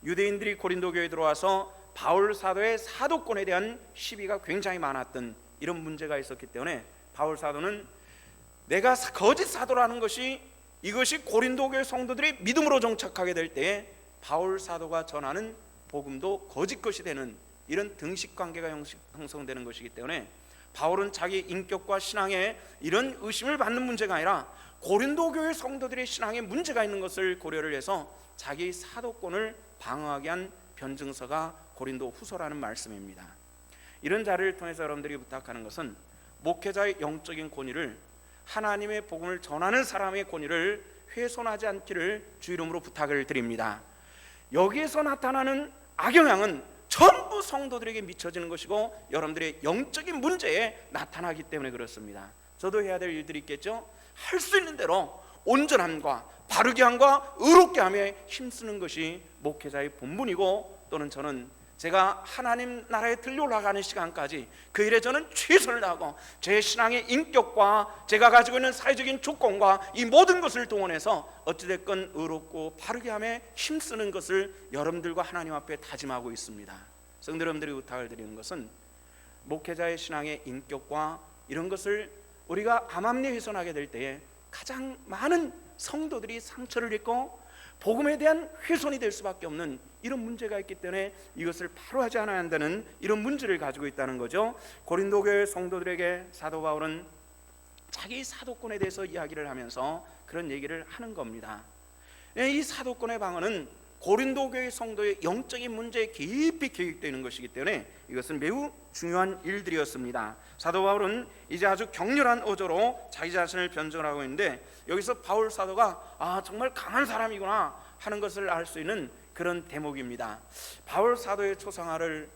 유대인들이 고린도 교회에 들어와서 바울 사도의 사도권에 대한 시비가 굉장히 많았던 이런 문제가 있었기 때문에 바울 사도는 내가 거짓 사도라는 것이, 이것이 고린도 교회 성도들이 믿음으로 정착하게 될 때에 바울 사도가 전하는 복음도 거짓 것이 되는 이런 등식 관계가 형성되는 것이기 때문에 바울은 자기 인격과 신앙에 이런 의심을 받는 문제가 아니라 고린도 교회 성도들의 신앙에 문제가 있는 것을 고려를 해서 자기 사도권을 방어하게 한 변증서가 고린도 후서라는 말씀입니다. 이런 자리를 통해서 여러분들이 부탁하는 것은 목회자의 영적인 권위를, 하나님의 복음을 전하는 사람의 권위를 훼손하지 않기를 주 이름으로 부탁을 드립니다. 여기에서 나타나는 악영향은 전부 성도들에게 미쳐지는 것이고 여러분들의 영적인 문제에 나타나기 때문에 그렇습니다. 저도 해야 될 일들이 있겠죠. 할 수 있는 대로 온전함과 바르게 함과 의롭게 함에 힘쓰는 것이 목회자의 본분이고, 또는 저는 제가 하나님 나라에 들려 올라가는 시간까지 그 일에 저는 최선을 다하고 제 신앙의 인격과 제가 가지고 있는 사회적인 조건과 이 모든 것을 동원해서 어찌됐건 의롭고 바르게 함에 힘쓰는 것을 여러분들과 하나님 앞에 다짐하고 있습니다. 성도 여러분들이 부탁을 드리는 것은 목회자의 신앙의 인격과 이런 것을 우리가 암암리에 훼손하게 될 때에 가장 많은 성도들이 상처를 입고 복음에 대한 훼손이 될 수밖에 없는 이런 문제가 있기 때문에 이것을 바로 하지 않아야 한다는 이런 문제를 가지고 있다는 거죠. 고린도 교회 성도들에게 사도 바울은 자기 사도권에 대해서 이야기를 하면서 그런 얘기를 하는 겁니다. 이 사도권의 방어는 고린도 교회 성도의 영적인 문제에 깊이 기획되어 있는 것이기 때문에 이것은 매우 중요한 일들이었습니다. 사도 바울은 이제 아주 격렬한 어조로 자기 자신을 변증을 하고 있는데, 여기서 바울 사도가 정말 강한 사람이구나 하는 것을 알 수 있는 그런 대목입니다. 바울 사도의 초상화를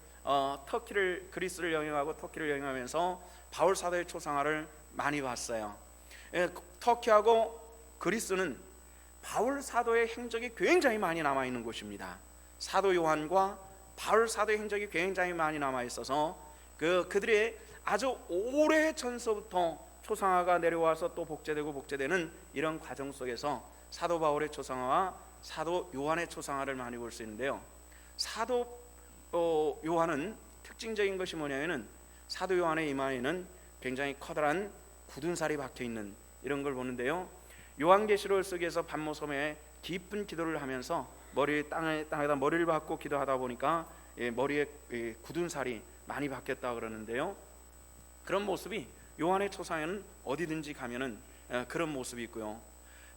그리스를 여행하고 터키를 여행하면서 바울 사도의 초상화를 많이 봤어요. 터키하고 그리스는 바울 사도의 행적이 굉장히 많이 남아있는 곳입니다. 사도 요한과 바울 사도의 행적이 굉장히 많이 남아있어서 그들의 아주 오래 전서부터 초상화가 내려와서 또 복제되는 이런 과정 속에서 사도 바울의 초상화와 사도 요한의 초상화를 많이 볼 수 있는데요. 사도 요한은 특징적인 것이 뭐냐면은 사도 요한의 이마에는 굉장히 커다란 굳은 살이 박혀있는 이런 걸 보는데요. 요한계시록을 쓰기 위해서 반모섬에 깊은 기도를 하면서 땅에다 머리를 박고 기도하다 보니까 머리에 굳은 살이 많이 바뀌었다 그러는데요. 그런 모습이 요한의 초상에는 어디든지 가면은 그런 모습이 있고요.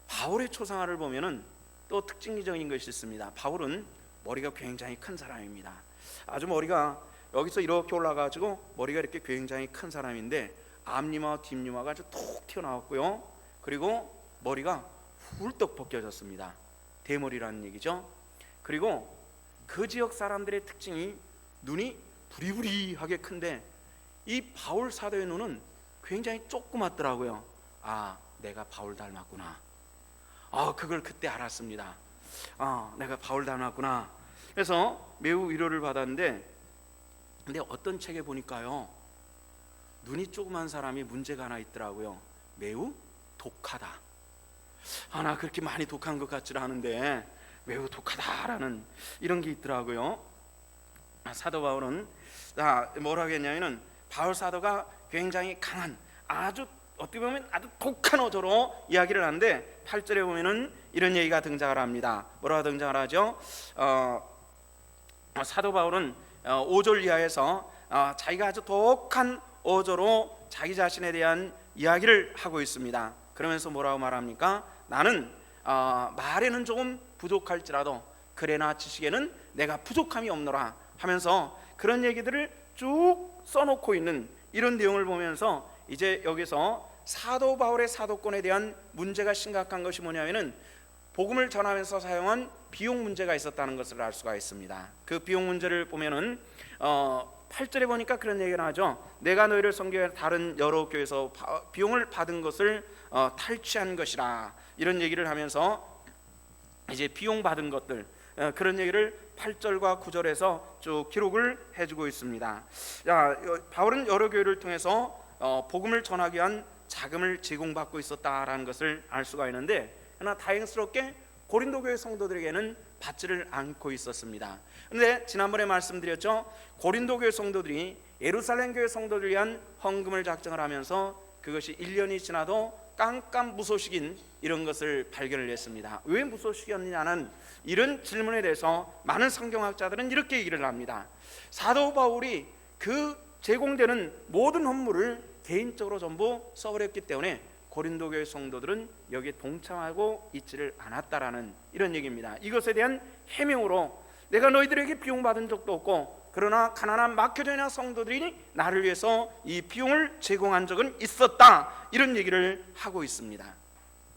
바울의 초상화를 보면은 또 특징적인 것이 있습니다. 바울은 머리가 굉장히 큰 사람입니다. 아주 머리가 여기서 이렇게 올라가지고 머리가 이렇게 굉장히 큰 사람인데 앞니와 뒷니가 아주 톡 튀어나왔고요. 그리고 머리가 훌떡 벗겨졌습니다. 대머리라는 얘기죠. 그리고 그 지역 사람들의 특징이 눈이 부리부리하게 큰데 이 바울 사도의 눈은 굉장히 조그맣더라고요. 아, 내가 바울 닮았구나. 그걸 그때 알았습니다. 내가 바울 닮았구나. 그래서 매우 위로를 받았는데, 근데 어떤 책에 보니까요, 눈이 조그만 사람이 문제가 하나 있더라고요. 매우 독하다. 나 그렇게 많이 독한 것 같지는 않은데 매우 독하다라는 이런 게 있더라고요. 사도 바울은 뭐라고 했냐면은 바울 사도가 굉장히 강한, 아주 어떻게 보면 아주 독한 어조로 이야기를 하는데 8절에 보면은 이런 얘기가 등장을 합니다. 뭐라고 등장을 하죠? 사도 바울은 5절 이하에서 자기가 아주 독한 어조로 자기 자신에 대한 이야기를 하고 있습니다. 그러면서 뭐라고 말합니까? 나는 말에는 조금 부족할지라도 그래나 지식에는 내가 부족함이 없노라 하면서 그런 얘기들을 쭉 써놓고 있는 이런 내용을 보면서 이제 여기서 사도 바울의 사도권에 대한 문제가 심각한 것이 뭐냐면은 복음을 전하면서 사용한 비용 문제가 있었다는 것을 알 수가 있습니다. 그 비용 문제를 보면은 8절에 보니까 그런 얘기를 하죠. 내가 너희를 선교해 다른 여러 교회에서 비용을 받은 것을 탈취한 것이라, 이런 얘기를 하면서 이제 비용 받은 것들, 그런 얘기를 8절과 9절에서 쭉 기록을 해주고 있습니다. 바울은 여러 교회를 통해서 복음을 전하기 위한 자금을 제공받고 있었다라는 것을 알 수가 있는데, 그러나 다행스럽게 고린도 교회 성도들에게는 받지를 않고 있었습니다. 그런데 지난번에 말씀드렸죠. 고린도 교회 성도들이 예루살렘 교회 성도들을 위한 헌금을 작정을 하면서 그것이 1년이 지나도 깜깜 무소식인 이런 것을 발견을 했습니다. 왜 무소식이었느냐는 이런 질문에 대해서 많은 성경학자들은 이렇게 얘기를 합니다. 사도 바울이 그 제공되는 모든 헌물을 개인적으로 전부 써버렸기 때문에 고린도 교회 성도들은 여기에 동참하고 있지를 않았다라는 이런 얘기입니다. 이것에 대한 해명으로 내가 너희들에게 비용 받은 적도 없고, 그러나 가난한 마케도니아 성도들이 나를 위해서 이 비용을 제공한 적은 있었다, 이런 얘기를 하고 있습니다.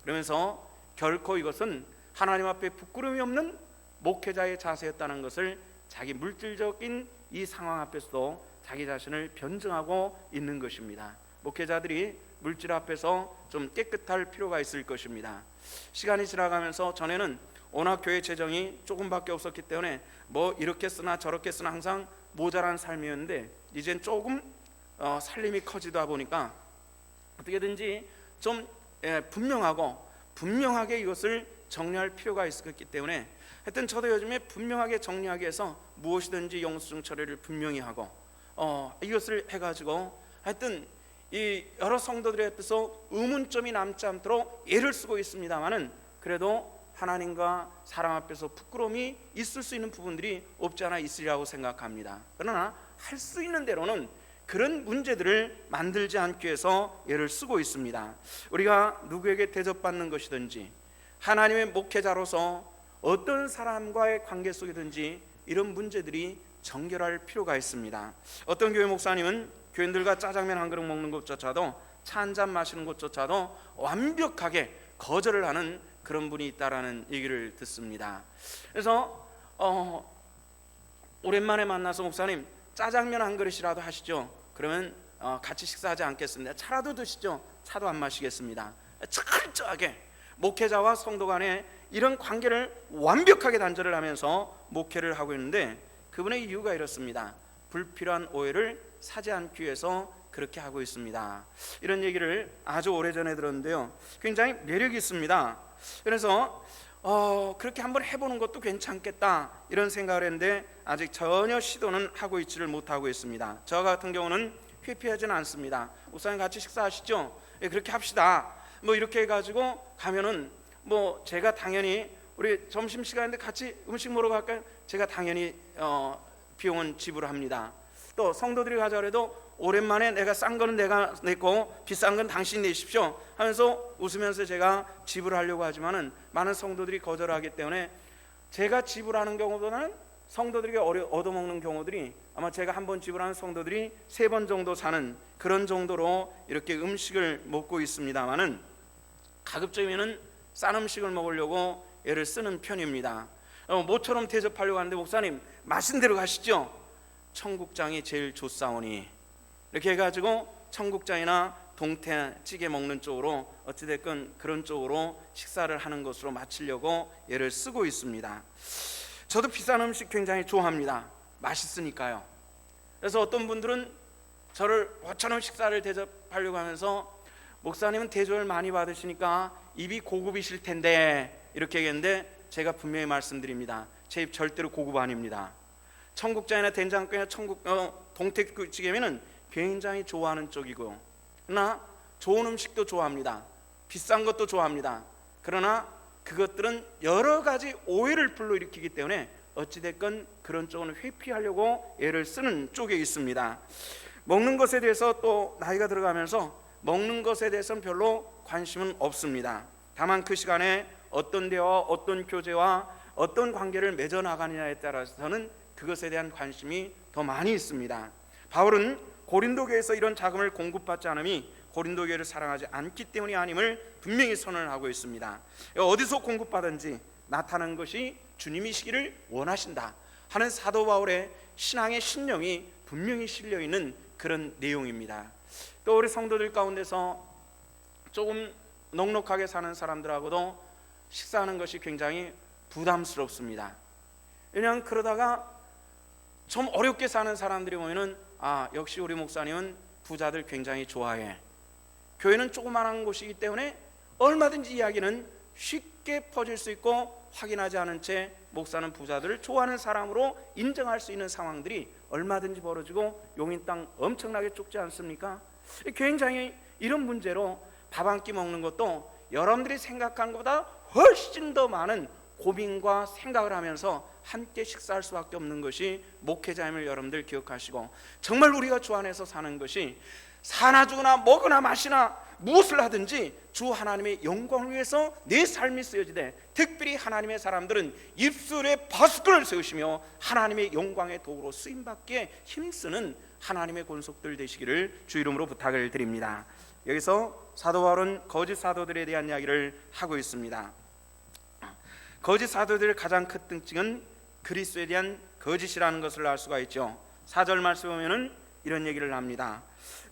그러면서 결코 이것은 하나님 앞에 부끄러움이 없는 목회자의 자세였다는 것을 자기 물질적인 이 상황 앞에서도 자기 자신을 변증하고 있는 것입니다. 목회자들이 물질 앞에서 좀 깨끗할 필요가 있을 것입니다. 시간이 지나가면서 전에는 워낙 교회 재정이 조금밖에 없었기 때문에 뭐 이렇게 쓰나 저렇게 쓰나 항상 모자란 삶이었는데, 이젠 조금 살림이 커지다 보니까 어떻게든지 좀 분명하게 이것을 정리할 필요가 있었기 때문에, 하여튼 저도 요즘에 분명하게 정리하기 위해서 무엇이든지 영수증 처리를 분명히 하고 이것을 해가지고 하여튼 이 여러 성도들의 앞에서 의문점이 남지 않도록 애를 쓰고 있습니다만은, 그래도 하나님과 사람 앞에서 부끄러움이 있을 수 있는 부분들이 없지 않아 있으리라고 생각합니다. 그러나 할 수 있는 대로는 그런 문제들을 만들지 않기 위해서 애를 쓰고 있습니다. 우리가 누구에게 대접받는 것이든지 하나님의 목회자로서 어떤 사람과의 관계 속이든지 이런 문제들이 정결할 필요가 있습니다. 어떤 교회 목사님은 교인들과 짜장면 한 그릇 먹는 것조차도, 차 한 잔 마시는 것조차도 완벽하게 거절을 하는 그런 분이 있다라는 얘기를 듣습니다. 그래서 오랜만에 만나서 목사님 짜장면 한 그릇이라도 하시죠. 그러면 같이 식사하지 않겠습니다. 차라도 드시죠. 차도 안 마시겠습니다. 철저하게 목회자와 성도 간에 이런 관계를 완벽하게 단절을 하면서 목회를 하고 있는데, 그분의 이유가 이렇습니다. 불필요한 오해를 사지 않기 위해서 그렇게 하고 있습니다. 이런 얘기를 아주 오래전에 들었는데요, 굉장히 매력이 있습니다. 그래서 그렇게 한번 해보는 것도 괜찮겠다 이런 생각을 했는데 아직 전혀 시도는 하고 있지를 못하고 있습니다. 저 같은 경우는 회피하지는 않습니다. 목사님 같이 식사하시죠? 예, 그렇게 합시다. 뭐 이렇게 해가지고 가면은 뭐 제가 당연히 우리 점심시간인데 같이 음식 먹으러 갈까요? 제가 당연히 비용은 지불합니다. 또 성도들이 가자 그래도 오랜만에 내가 싼 거는 내가 냈고 비싼 건 당신이 내십시오 하면서 웃으면서 제가 지불하려고 하지만은 많은 성도들이 거절하기 때문에 제가 지불하는 경우보다는 성도들에게 얻어먹는 경우들이 아마 제가 한 번 지불하는 성도들이 3번 정도 사는 그런 정도로 이렇게 음식을 먹고 있습니다만은 가급적이면은 싼 음식을 먹으려고 애를 쓰는 편입니다. 모처럼 대접하려고 하는데 목사님 맛있는 대로 가시죠. 청국장이 제일 좋사오니 이렇게 해가지고 청국장이나 동태찌개 먹는 쪽으로 어찌됐건 그런 쪽으로 식사를 하는 것으로 마치려고 애를 쓰고 있습니다. 저도 비싼 음식 굉장히 좋아합니다. 맛있으니까요. 그래서 어떤 분들은 저를 모처럼 식사를 대접하려고 하면서 목사님은 대접을 많이 받으시니까 입이 고급이실 텐데 이렇게 얘기했는데 제가 분명히 말씀드립니다. 제 입 절대로 고급 아닙니다. 청국장이나 된장국이나 동태찌개면은 굉장히 좋아하는 쪽이고요. 그러나 좋은 음식도 좋아합니다. 비싼 것도 좋아합니다. 그러나 그것들은 여러 가지 오해를 불러일으키기 때문에 어찌됐건 그런 쪽은 회피하려고 애를 쓰는 쪽에 있습니다. 먹는 것에 대해서 또 나이가 들어가면서 먹는 것에 대해서는 별로 관심은 없습니다. 다만 그 시간에 어떤 대화와 어떤 교제와 어떤 관계를 맺어나가느냐에 따라서는 그것에 대한 관심이 더 많이 있습니다. 바울은 고린도 교회에서 이런 자금을 공급받지 않음이 고린도 교회를 사랑하지 않기 때문이 아님을 분명히 선언을 하고 있습니다. 어디서 공급받은지 나타난 것이 주님이시기를 원하신다 하는 사도 바울의 신앙의 신령이 분명히 실려있는 그런 내용입니다. 또 우리 성도들 가운데서 조금 넉넉하게 사는 사람들하고도 식사하는 것이 굉장히 부담스럽습니다. 왜냐하면 그러다가 좀 어렵게 사는 사람들이 보면은 역시 우리 목사님은 부자들 굉장히 좋아해. 교회는 조그마한 곳이기 때문에 얼마든지 이야기는 쉽게 퍼질 수 있고 확인하지 않은 채 목사는 부자들을 좋아하는 사람으로 인정할 수 있는 상황들이 얼마든지 벌어지고 용인 땅 엄청나게 좁지 않습니까? 굉장히 이런 문제로 밥 한 끼 먹는 것도 여러분들이 생각하는 것보다 훨씬 더 많은 고민과 생각을 하면서 함께 식사할 수밖에 없는 것이 목회자임을 여러분들 기억하시고, 정말 우리가 주 안에서 사는 것이 사나 죽으나 먹으나 마시나 무엇을 하든지 주 하나님의 영광을 위해서 내 삶이 쓰여지되, 특별히 하나님의 사람들은 입술에 바스권을 세우시며 하나님의 영광의 도구로 쓰임받기에 힘쓰는 하나님의 권속들 되시기를 주 이름으로 부탁을 드립니다. 여기서 사도 바울은 거짓 사도들에 대한 이야기를 하고 있습니다. 거짓 사도들의 가장 큰 특징은 그리스도에 대한 거짓이라는 것을 알 수가 있죠. 4절 말씀 보면은 이런 얘기를 합니다.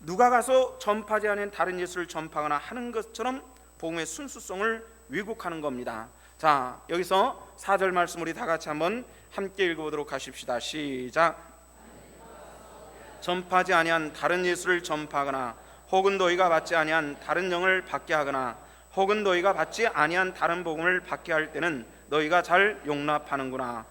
누가 가서 전파지 않은 다른 예수를 전파하거나 하는 것처럼 복음의 순수성을 왜곡하는 겁니다. 자, 여기서 4절 말씀 우리 다 같이 한번 함께 읽어보도록 하십시다. 시작. 전파지 아니한 다른 예수를 전파하거나 혹은 너희가 받지 아니한 다른 영을 받게 하거나 혹은 너희가 받지 아니한 다른 복음을 받게 할 때는 너희가 잘 용납하는구나.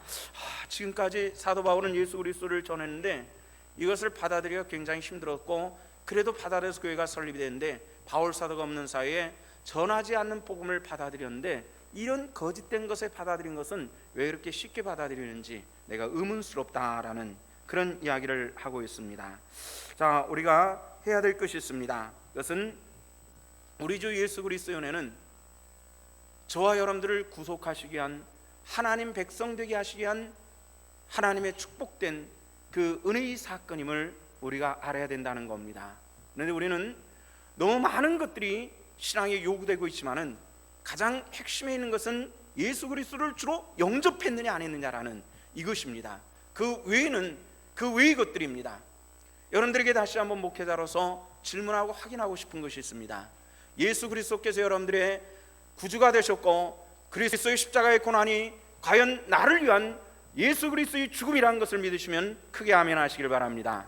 지금까지 사도 바울은 예수 그리스도를 전했는데 이것을 받아들이기가 굉장히 힘들었고, 그래도 받아들여서 교회가 설립이 되는데 바울 사도가 없는 사이에 전하지 않는 복음을 받아들였는데, 이런 거짓된 것에 받아들인 것은 왜 이렇게 쉽게 받아들이는지 내가 의문스럽다라는 그런 이야기를 하고 있습니다. 자, 우리가 해야 될 것이 있습니다. 그것은 우리 주 예수 그리스도의 은혜는 저와 여러분들을 구속하시기 위한, 하나님 백성 되게 하시기 위한 하나님의 축복된 그 은혜의 사건임을 우리가 알아야 된다는 겁니다. 그런데 우리는 너무 많은 것들이 신앙에 요구되고 있지만은 가장 핵심에 있는 것은 예수 그리스도를 주로 영접했느냐 안 했느냐라는 이것입니다. 그 외에는 그 외의 것들입니다. 여러분들에게 다시 한번 목회자로서 질문하고 확인하고 싶은 것이 있습니다. 예수 그리스도께서 여러분들의 구주가 되셨고 그리스도의 십자가의 고난이 과연 나를 위한 예수 그리스도의 죽음이라는 것을 믿으시면 크게 아멘 하시길 바랍니다.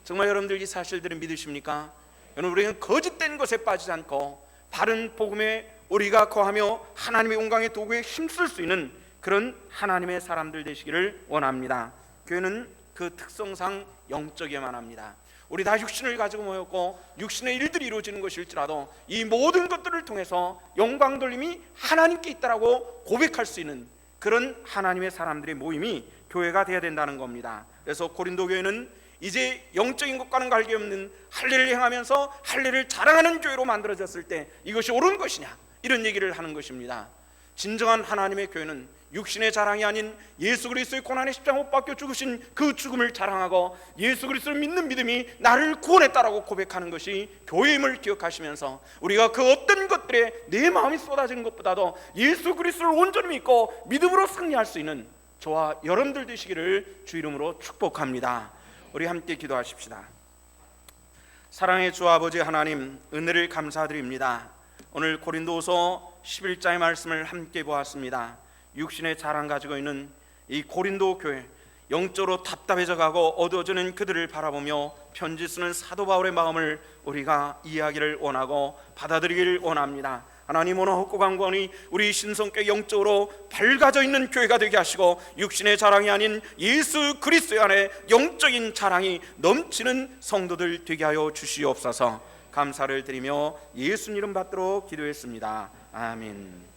정말 여러분들 이 사실들을 믿으십니까? 여러분, 우리는 거짓된 것에 빠지지 않고 바른 복음에 우리가 거하며 하나님의 영광의 도구에 힘쓸 수 있는 그런 하나님의 사람들 되시기를 원합니다. 교회는 그 특성상 영적에만 합니다. 우리 다 육신을 가지고 모였고 육신의 일들이 이루어지는 것일지라도 이 모든 것들을 통해서 영광 돌림이 하나님께 있다라고 고백할 수 있는 그런 하나님의 사람들의 모임이 교회가 되어야 된다는 겁니다. 그래서 고린도 교회는 이제 영적인 것과는 관계없는 할례를 행하면서 할례를 자랑하는 교회로 만들어졌을 때 이것이 옳은 것이냐, 이런 얘기를 하는 것입니다. 진정한 하나님의 교회는 육신의 자랑이 아닌 예수 그리스도의 고난의 십자가 못 박혀 죽으신 그 죽음을 자랑하고 예수 그리스도를 믿는 믿음이 나를 구원했다라고 고백하는 것이 교회임을 기억하시면서 우리가 그 어떤 것들에 내 마음이 쏟아지는 것보다도 예수 그리스도를 온전히 믿고 믿음으로 승리할 수 있는 저와 여러분들 되시기를 주 이름으로 축복합니다. 우리 함께 기도하십시다. 사랑의 주 아버지 하나님, 은혜를 감사드립니다. 오늘 고린도후서 11장의 말씀을 함께 보았습니다. 육신의 자랑 가지고 있는 이 고린도 교회, 영적으로 답답해져 가고 어두워지는 그들을 바라보며 편지 쓰는 사도 바울의 마음을 우리가 이해하기를 원하고 받아들이기를 원합니다. 하나님, 오늘 헛고 간구하니 우리 신성교회 영적으로 밝아져 있는 교회가 되게 하시고 육신의 자랑이 아닌 예수 그리스도 안에 영적인 자랑이 넘치는 성도들 되게 하여 주시옵소서. 감사를 드리며 예수님 이름 받도록 기도했습니다. 아멘.